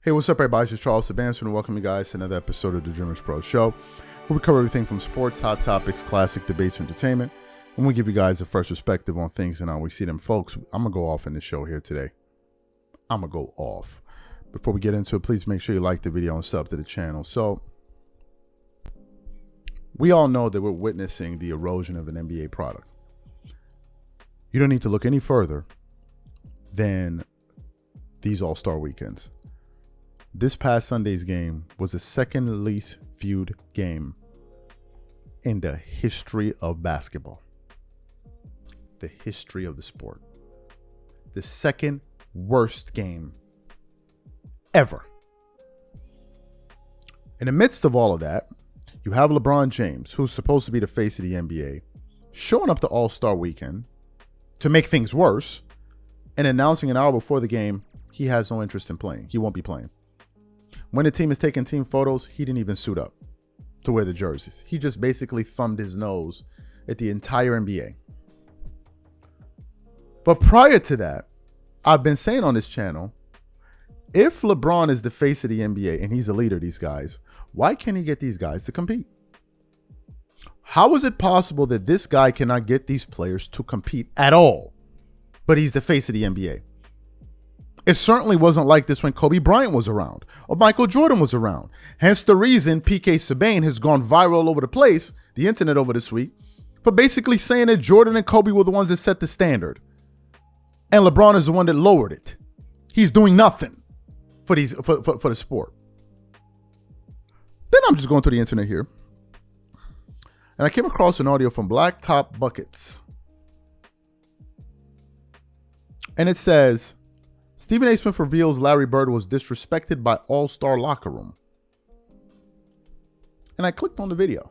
Hey, what's up, everybody? It's Charles Sebastian, and welcome you guys to another episode of the Dreamers Pro Show, where we cover everything from sports, hot topics, classic debates, and entertainment, and we give you guys a fresh perspective on things and how we see them. Folks, I'm going to go off in the show here today. I'm going to go off. Before we get into it, please make sure you like the video and sub to the channel. So, we all know that we're witnessing the erosion of an NBA product. You don't need to look any further than these All-Star weekends. This past Sunday's game was the second least viewed game in the history of basketball. The history of the sport. The second worst game ever. In the midst of all of that, you have LeBron James, who's supposed to be the face of the NBA, showing up to All-Star weekend to make things worse and announcing an hour before the game he has no interest in playing. He won't be playing. When the team is taking team photos, he didn't even suit up to wear the jerseys. He just basically thumbed his nose at the entire NBA. But prior to that, I've been saying on this channel, if LeBron is the face of the NBA and he's the leader of these guys, why can't he get these guys to compete? How is it possible that this guy cannot get these players to compete at all, but he's the face of the NBA? It certainly wasn't like this when Kobe Bryant was around or Michael Jordan was around. Hence the reason PK Subban has gone viral all over the place, the internet over this week, for basically saying that Jordan and Kobe were the ones that set the standard. And LeBron is the one that lowered it. He's doing nothing for the sport. Then I'm just going through the internet here, and I came across an audio from Blacktop Buckets. And it says, Stephen A. Smith reveals Larry Bird was disrespected by All-Star locker room. And I clicked on the video.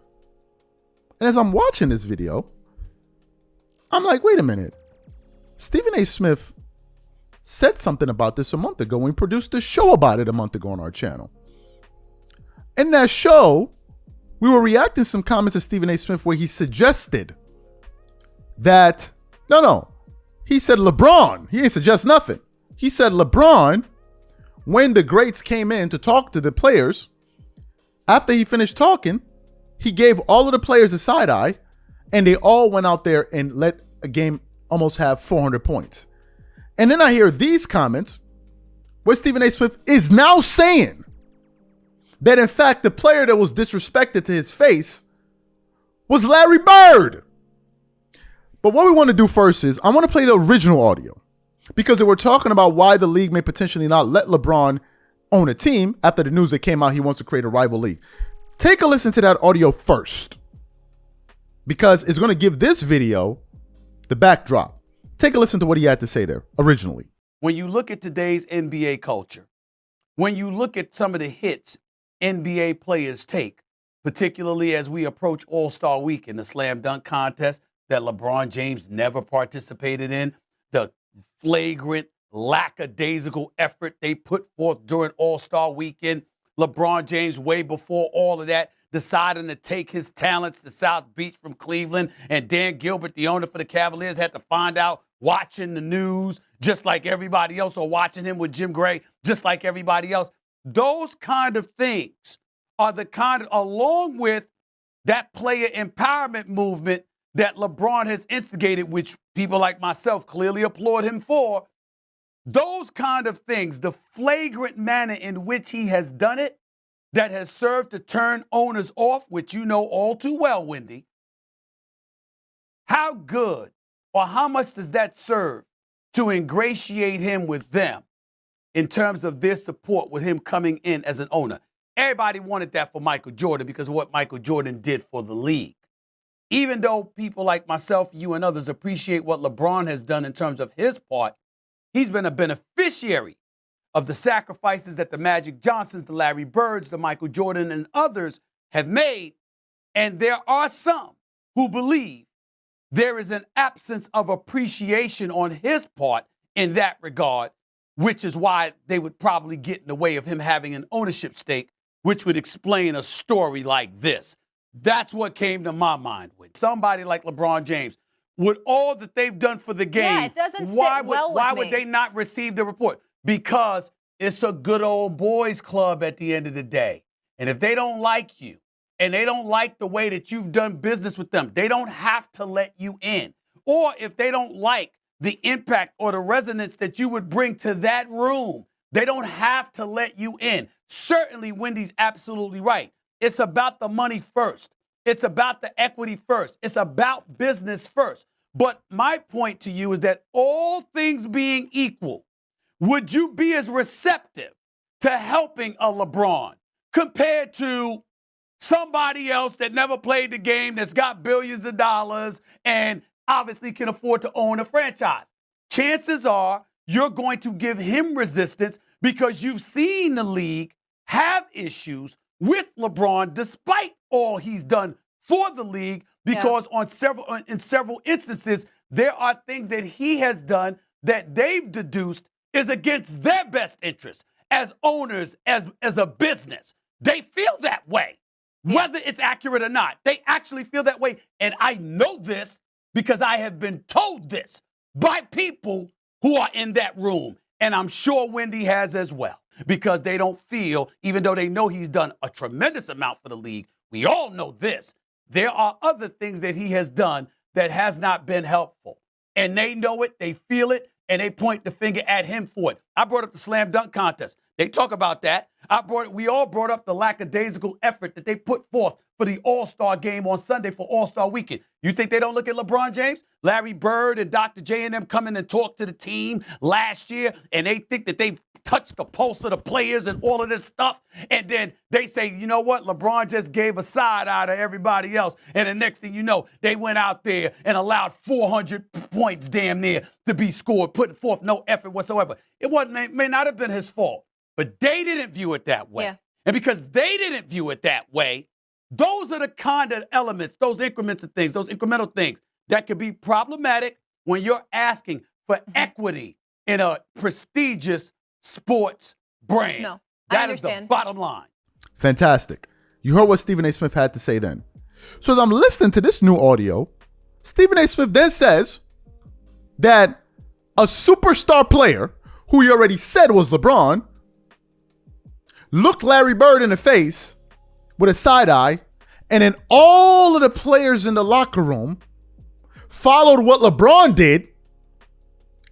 And as I'm watching this video, I'm like, wait a minute. Stephen A. Smith said something about this a month ago. We produced a show about it a month ago on our channel. In that show, we were reacting to some comments of Stephen A. Smith where he suggested that, he said LeBron. He ain't suggest nothing. He said LeBron, when the greats came in to talk to the players, after he finished talking, he gave all of the players a side eye, and they all went out there and let a game almost have 400 points. And then I hear these comments where Stephen A. Smith is now saying that, in fact, the player that was disrespected to his face was Larry Bird. But what we want to do first is I want to play the original audio, because they were talking about why the league may potentially not let LeBron own a team after the news that came out he wants to create a rival league. Take a listen to that audio first, because it's going to give this video the backdrop. Take a listen to what he had to say there originally. When you look at today's NBA culture, when you look at some of the hits NBA players take, particularly as we approach All-Star Week in the slam dunk contest that LeBron James never participated in, the flagrant, lackadaisical effort they put forth during All-Star Weekend. LeBron James, way before all of that, deciding to take his talents to South Beach from Cleveland, and Dan Gilbert, the owner for the Cavaliers, had to find out watching the news, just like everybody else, or watching him with Jim Gray, just like everybody else. Those kind of things are the kind of, along with that player empowerment movement that LeBron has instigated, which people like myself clearly applaud him for. Those kind of things, the flagrant manner in which he has done it, that has served to turn owners off, which you know all too well, Wendy. How good or how much does that serve to ingratiate him with them in terms of their support with him coming in as an owner? Everybody wanted that for Michael Jordan because of what Michael Jordan did for the league. Even though people like myself, you and others appreciate what LeBron has done in terms of his part, he's been a beneficiary of the sacrifices that the Magic Johnsons, the Larry Birds, the Michael Jordan, and others have made. And there are some who believe there is an absence of appreciation on his part in that regard, which is why they would probably get in the way of him having an ownership stake, which would explain a story like this. That's what came to my mind with somebody like LeBron James. With all that they've done for the game, it doesn't sit well with why me. would they not receive the report? Because It's a good old boys club at the end of the day. And if they don't like you and they don't like the way that you've done business with them, they don't have to let you in. Or if they don't like the impact or the resonance that you would bring to that room, they don't have to let you in. Certainly, Wendy's absolutely right. It's about the money first. It's about the equity first. It's about business first. But my point to you is that all things being equal, would you be as receptive to helping a LeBron compared to somebody else that never played the game, that's got billions of dollars and obviously can afford to own a franchise? Chances are you're going to give him resistance because you've seen the league have issues with LeBron despite all he's done for the league, because in several instances, there are things that he has done that they've deduced is against their best interest as owners, as a business. They feel that way, whether it's accurate or not. They actually feel that way. And I know this because I have been told this by people who are in that room. And I'm sure Wendy has as well, because they don't feel, even though they know he's done a tremendous amount for the league, we all know this. There are other things that he has done that has not been helpful. And they know it, they feel it, and they point the finger at him for it. I brought up the slam dunk contest. They talk about that. We all brought up the lackadaisical effort that they put forth for the All-Star game on Sunday for All-Star weekend. You think they don't look at LeBron James? Larry Bird and Dr. J and them come in and talk to the team last year, and they think that they've touched the pulse of the players and all of this stuff. And then they say, you know what? LeBron just gave a side eye to everybody else. And the next thing you know, they went out there and allowed 400 points damn near to be scored, putting forth no effort whatsoever. It may not have been his fault, but they didn't view it that way. Yeah. And because they didn't view it that way, those are the kind of elements, those increments of things, those incremental things that could be problematic when you're asking for equity in a prestigious sports brand. No, that is the bottom line. Fantastic. You heard what Stephen A. Smith had to say then. So as I'm listening to this new audio, Stephen A. Smith then says that a superstar player, who he already said was LeBron, looked Larry Bird in the face with a side eye, and then all of the players in the locker room followed what LeBron did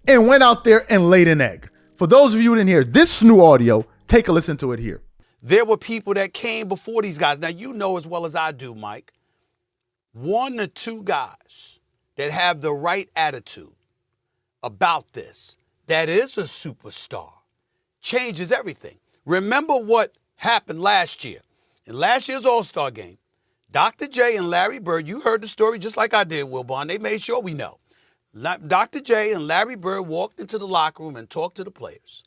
and went out there and laid an egg. For those of you who didn't hear this new audio, take a listen to it here. There were people that came before these guys. Now, you know as well as I do, Mike, 1 or 2 guys that have the right attitude about this, that is a superstar, changes everything. Remember what happened last year. In last year's All-Star game, Dr. J and Larry Bird, you heard the story just like I did, Wilbon. They made sure we know. Dr. J and Larry Bird walked into the locker room and talked to the players.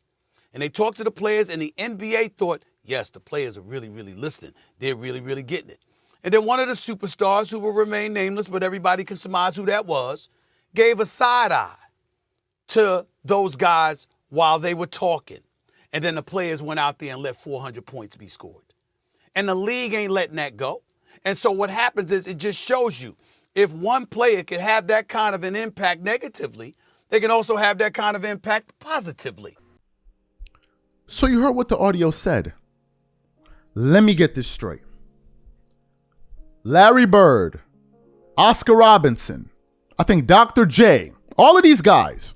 And they talked to the players, and the NBA thought, yes, the players are really, really listening. They're really, really getting it. And then one of the superstars, who will remain nameless, but everybody can surmise who that was, gave a side eye to those guys while they were talking. And then the players went out there and let 400 points be scored. And the league ain't letting that go. And so what happens is it just shows you, if one player can have that kind of an impact negatively, they can also have that kind of impact positively. So you heard what the audio said. Let me get this straight. Larry Bird, Oscar Robinson, I think Dr. J, all of these guys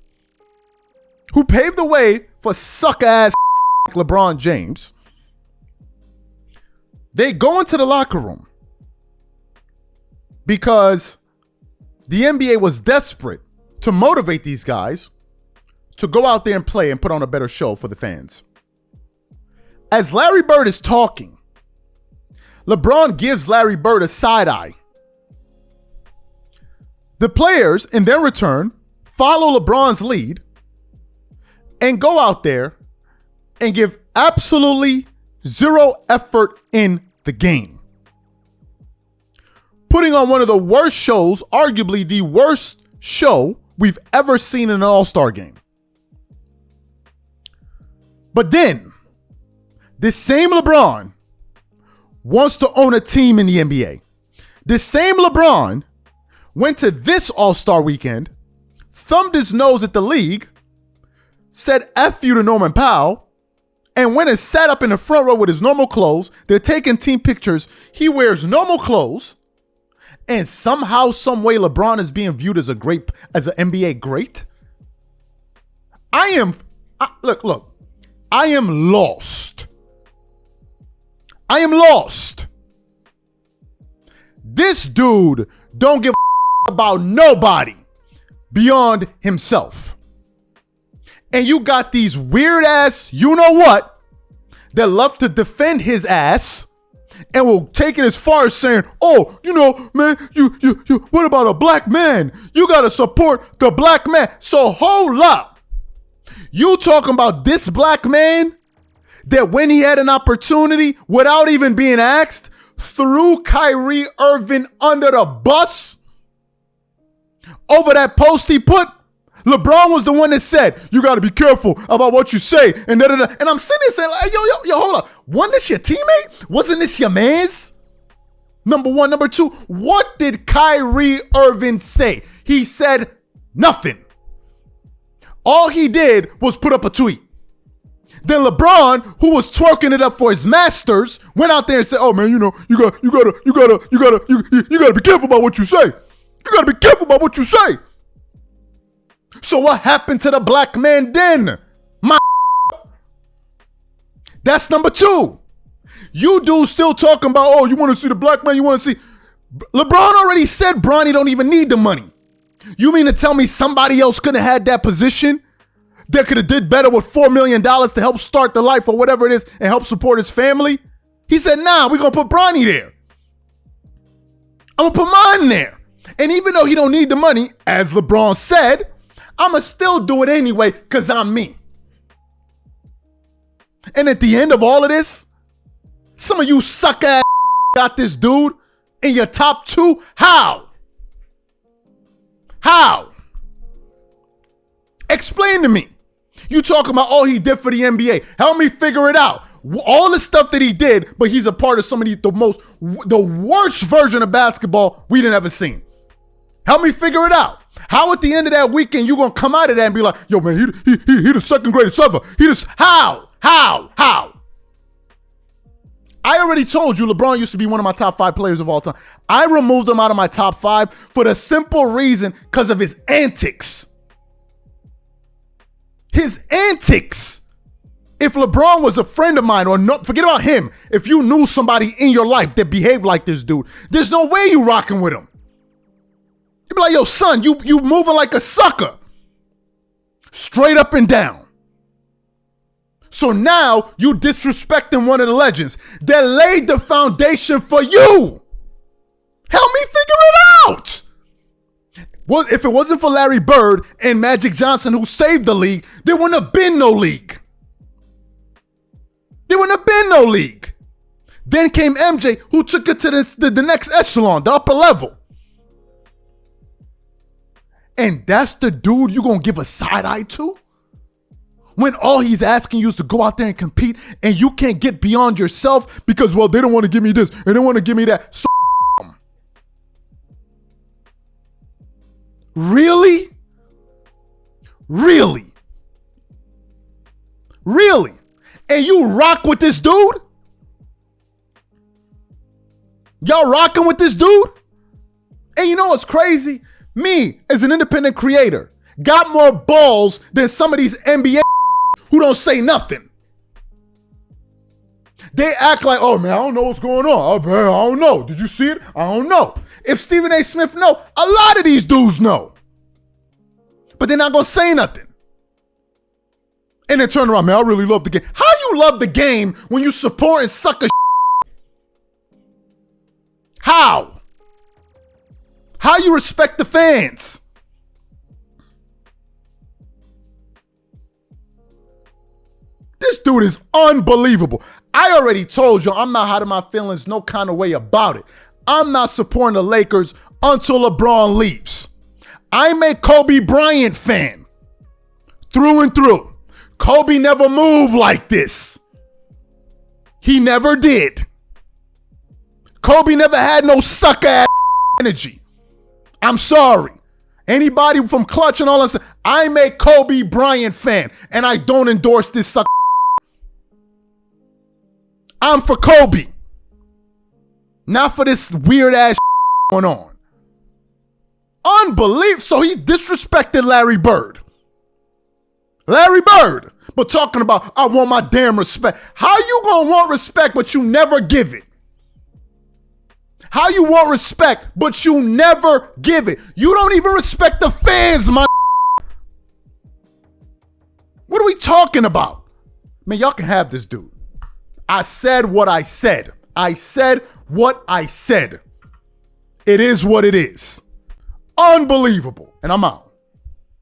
who paved the way for suck-ass LeBron James, they go into the locker room because the NBA was desperate to motivate these guys to go out there and play and put on a better show for the fans. As Larry Bird is talking, LeBron gives Larry Bird a side eye. The players, in their return, follow LeBron's lead and go out there and give absolutely zero effort in the game, putting on one of the worst shows, arguably the worst show we've ever seen in an All-Star game. But then, this same LeBron wants to own a team in the NBA. This same LeBron went to this All-Star weekend, thumbed his nose at the league, said F you to Norman Powell, and went and sat up in the front row with his normal clothes. They're taking team pictures. He wears normal clothes, and somehow, some way, LeBron is being viewed as an NBA great. Look. I am lost. I am lost. This dude don't give a about nobody beyond himself. And you got these weird ass, you know what, that love to defend his ass and will take it as far as saying, oh, you know, man, you, what about a black man? You got to support the black man. So hold up. You talking about this black man that when he had an opportunity, without even being asked, threw Kyrie Irving under the bus over that post he put? LeBron was the one that said, you got to be careful about what you say. And da-da-da. And I'm sitting there saying, like, yo, hold up. Wasn't this your teammate? Wasn't this your man's? Number one. Number two, what did Kyrie Irving say? He said nothing. All he did was put up a tweet. Then LeBron, who was twerking it up for his masters, went out there and said, oh man, you know, you gotta be careful about what you say. You gotta be careful about what you say. So what happened to the black man then? That's number two. You dudes still talking about, oh, you want to see the black man? You want to see? LeBron already said Bronny don't even need the money. You mean to tell me somebody else could have had that position? That could have did better with $4 million to help start the life or whatever it is and help support his family? He said, nah, we're going to put Bronny there. I'm going to put mine there. And even though he don't need the money, as LeBron said, I'm going to still do it anyway because I'm me. And at the end of all of this, some of you suck ass got this dude in your top two. How? How? Explain to me. You talking about all he did for the NBA. Help me figure it out. All the stuff that he did, but he's a part of some of the worst version of basketball we didn't ever seen. Help me figure it out. How at the end of that weekend you gonna come out of that and be like, yo man, he the second greatest ever. How? I already told you LeBron used to be one of my top 5 players of all time. I removed him out of my top 5 for the simple reason because of his antics. His antics. If LeBron was a friend of mine, or no, forget about him. If you knew somebody in your life that behaved like this dude, there's no way you rocking with him. You'd be like, yo, son, you moving like a sucker. Straight up and down. So now you disrespecting one of the legends that laid the foundation for you. Help me figure it out. Well, if it wasn't for Larry Bird and Magic Johnson who saved the league, there wouldn't have been no league. There wouldn't have been no league. Then came MJ who took it to the next echelon, the upper level. And that's the dude you're going to give a side eye to? When all he's asking you is to go out there and compete and you can't get beyond yourself because, well, they don't want to give me this and they don't want to give me that. So really? Really? Really? And you rock with this dude? Y'all rocking with this dude? And you know what's crazy? Me, as an independent creator, got more balls than some of these NBA who don't say nothing. They act like, oh man, I don't know what's going on. I don't know. Did you see it? I don't know. If Stephen A. Smith know, a lot of these dudes know. But they're not going to say nothing. And then turn around, man, I really love the game. How you love the game when you support and suck a How? How you respect the fans? This dude is unbelievable. I already told you I'm not hiding my feelings no kind of way about it. I'm not supporting the Lakers until LeBron leaves. I'm a Kobe Bryant fan through and through. Kobe never moved like this. He never did. Kobe never had no sucker-ass energy. I'm sorry. Anybody from Clutch and all that stuff, I'm a Kobe Bryant fan, and I don't endorse this sucker. I'm for Kobe. Not for this weird ass going on. Unbelievable. So he disrespected Larry Bird. Larry Bird. But talking about, I want my damn respect. How you gonna want respect but you never give it? How you want respect but you never give it? You don't even respect the fans, my. What are we talking about? Man, y'all can have this dude. I said what I said. I said what I said. It is what it is. Unbelievable. And I'm out.